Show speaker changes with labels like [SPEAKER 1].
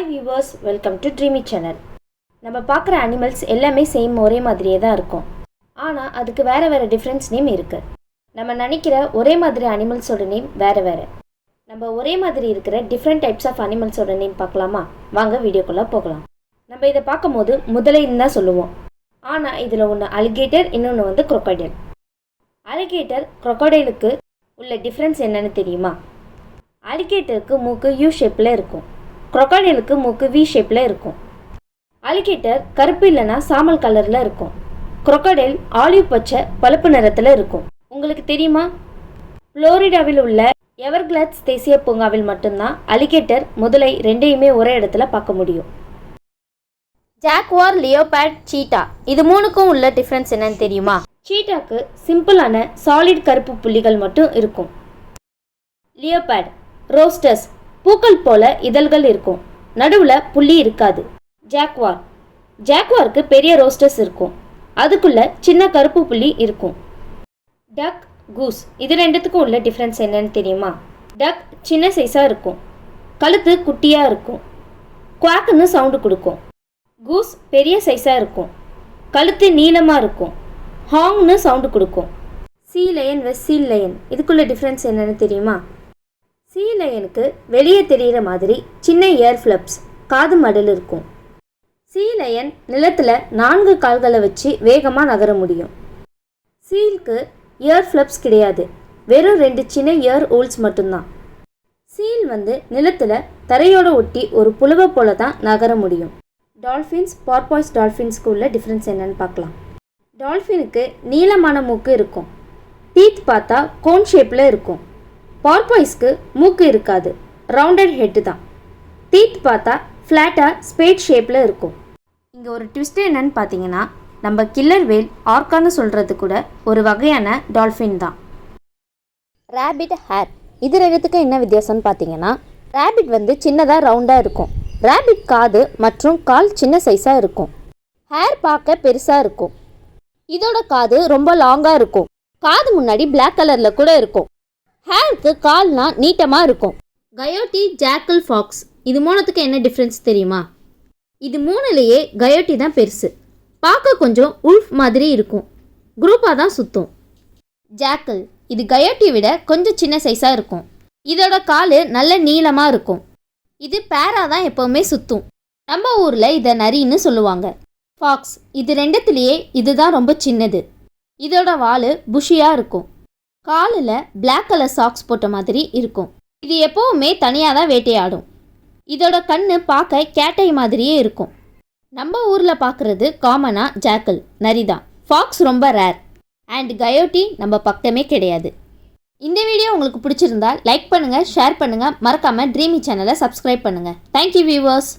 [SPEAKER 1] Hi viewers, welcome to Dreame channel. நம்ம பார்க்குற animals எல்லாமே சேம் ஒரே மாதிரியே தான் இருக்கும். ஆனால் அதுக்கு வேறு வேறு டிஃப்ரென்ஸ் நேம் இருக்குது. நம்ம நினைக்கிற ஒரே மாதிரி அனிமல்ஸோட நேம் வேறு வேறு. நம்ம ஒரே மாதிரி இருக்கிற டிஃப்ரெண்ட் டைப்ஸ் ஆஃப் அனிமல்ஸோட நேம் பார்க்கலாமா? வாங்க வீடியோக்குள்ளே போகலாம். நம்ம இதை பார்க்கும் போது முதலைன்னு தான் சொல்லுவோம். ஆனால் இதில் ஒன்று அலிகேட்டர், இன்னொன்று வந்து crocodile. அலிகேட்டர் crocodileக்கு உள்ள டிஃப்ரென்ஸ் என்னன்னு தெரியுமா? அலிகேட்டருக்கு மூக்கு யூ ஷேப்பில் இருக்கும், crocodileக்கு மூக்கு வி ஷேப்பில் இருக்கும். அலிகேட்டர் கருப்பு இல்லைனா சாமல் கலரில் இருக்கும், crocodile ஆலிவ் பச்சை பழுப்பு நிறத்தில் இருக்கும். உங்களுக்கு தெரியுமா? புளோரிடாவில் உள்ள எவர்கிளாட்ஸ் தேசிய பூங்காவில் மட்டும்தான் அலிகேட்டர் முதலை ரெண்டையுமே ஒரே இடத்துல பார்க்க முடியும். ஜாக்வார், லியோபார்ட், சீட்டா, இது மூணுக்கும் உள்ள டிஃப்ரென்ஸ் என்னன்னு தெரியுமா? சீட்டாக்கு சிம்பிளான சாலிட் கருப்பு புள்ளிகள் மட்டும் இருக்கும். லியோபார்ட் ரோஸ்டர்ஸ், பூக்கள் போல இதழ்கள் இருக்கும், நடுவில் புள்ளி இருக்காது. ஜாக்வாருக்கு பெரிய ரோஸ்டர்ஸ் இருக்கும், அதுக்குள்ள சின்ன கருப்பு புள்ளி இருக்கும். டக், கூஸ், இது ரெண்டுத்துக்கும் உள்ள டிஃப்ரென்ஸ் என்னன்னு தெரியுமா? டக் சின்ன சைஸாக இருக்கும், கழுத்து குட்டியாக இருக்கும், குவாக்குன்னு சவுண்டு கொடுக்கும். கூஸ் பெரிய சைஸாக இருக்கும், கழுத்து நீளமாக இருக்கும், ஹாங்னு சவுண்டு கொடுக்கும். சீ லயன் வெஸ் சீ லயன், இதுக்குள்ள டிஃப்ரென்ஸ் என்னன்னு தெரியுமா? சீ லயனுக்கு வெளியே தெரிகிற மாதிரி சின்ன இயர் ஃப்ளப்ஸ், காது மடல் இருக்கும். சீ லயன் நிலத்தில் 4 கால்களை வச்சு வேகமாக நகர முடியும். சீலுக்கு இயர் ஃப்ளப்ஸ் கிடையாது, வெறும் 2 சின்ன இயர் ஹோல்ஸ் மட்டும்தான். சீல் வந்து நிலத்தில் தரையோடு ஒட்டி ஒரு புழுவை போல தான் நகர முடியும். டால்ஃபின்ஸ், பார்பாய்ஸ் டால்ஃபின்ஸ்க்கு உள்ள டிஃப்ரென்ஸ் என்னன்னு பார்க்கலாம். டால்ஃபினுக்கு நீளமான மூக்கு இருக்கும், டீத் பார்த்தா கோன் ஷேப்பில் இருக்கும். பார்பாய்ஸ்க்கு மூக்கு இருக்காது, ரவுண்டட் ஹெட்டு தான். டீத் பார்த்தா ஃப்ளாட்டாக ஸ்பேட் ஷேப்பில் இருக்கும். இங்கே ஒரு ட்விஸ்ட் என்னன்னு பார்த்தீங்கன்னா, நம்ம கில்லர் வேல் ஆர்கான்னு சொல்கிறது கூட ஒரு வகையான டால்ஃபின் தான். ரேபிட், ஹேர், இது ரெண்டுத்துக்கும் என்ன வித்தியாசம்னு பார்த்தீங்கன்னா, ரேபிட் வந்து சின்னதாக ரவுண்டாக இருக்கும், ரேபிட் காது மற்றும் கால் சின்ன சைஸாக இருக்கும். ஹேர் பார்க்க பெருசாக இருக்கும், இதோட காது ரொம்ப லாங்காக இருக்கும், காது முன்னாடி பிளாக் கலரில் கூட இருக்கும். ஹேருக்கு கால்னா நீட்டமாக இருக்கும். கயோட்டி, ஜாக்கல், ஃபாக்ஸ், இது மூணுத்துக்கு என்ன டிஃப்ரென்ஸ் தெரியுமா? இது மூணுலேயே கயோட்டி தான் பெருசு, பார்க்க கொஞ்சம் உல்ஃப் மாதிரி இருக்கும், குரூப்பாக தான் சுற்றும். ஜாக்கல், இது கயோட்டியை விட கொஞ்சம் சின்ன சைஸாக இருக்கும், இதோட கால் நல்ல நீளமாக இருக்கும், இது பேரா தான் எப்போவுமே சுற்றும். நம்ம ஊரில் இதை நரின்னு சொல்லுவாங்க. ஃபாக்ஸ், இது ரெண்டுத்துலேயே இதுதான் ரொம்ப சின்னது, இதோட வால் புஷியாக இருக்கும், காலில் பிளாக் கலர் சாக்ஸ் போட்ட மாதிரி இருக்கும். இது எப்போவுமே தனியாக தான் வேட்டையாடும். இதோட கண்ணு பார்க்க கேட்டை மாதிரியே இருக்கும். நம்ம ஊரில் பார்க்குறது காமனாக ஜாக்கல், நரி தான். ஃபாக்ஸ் ரொம்ப ரேர், அண்ட் கயோட்டி நம்ம பக்கமே கிடையாது. இந்த வீடியோ உங்களுக்கு பிடிச்சிருந்தா லைக் பண்ணுங்கள், ஷேர் பண்ணுங்கள், மறக்காமல் ட்ரீமி சேனலை சப்ஸ்கிரைப் பண்ணுங்கள். Thank you viewers.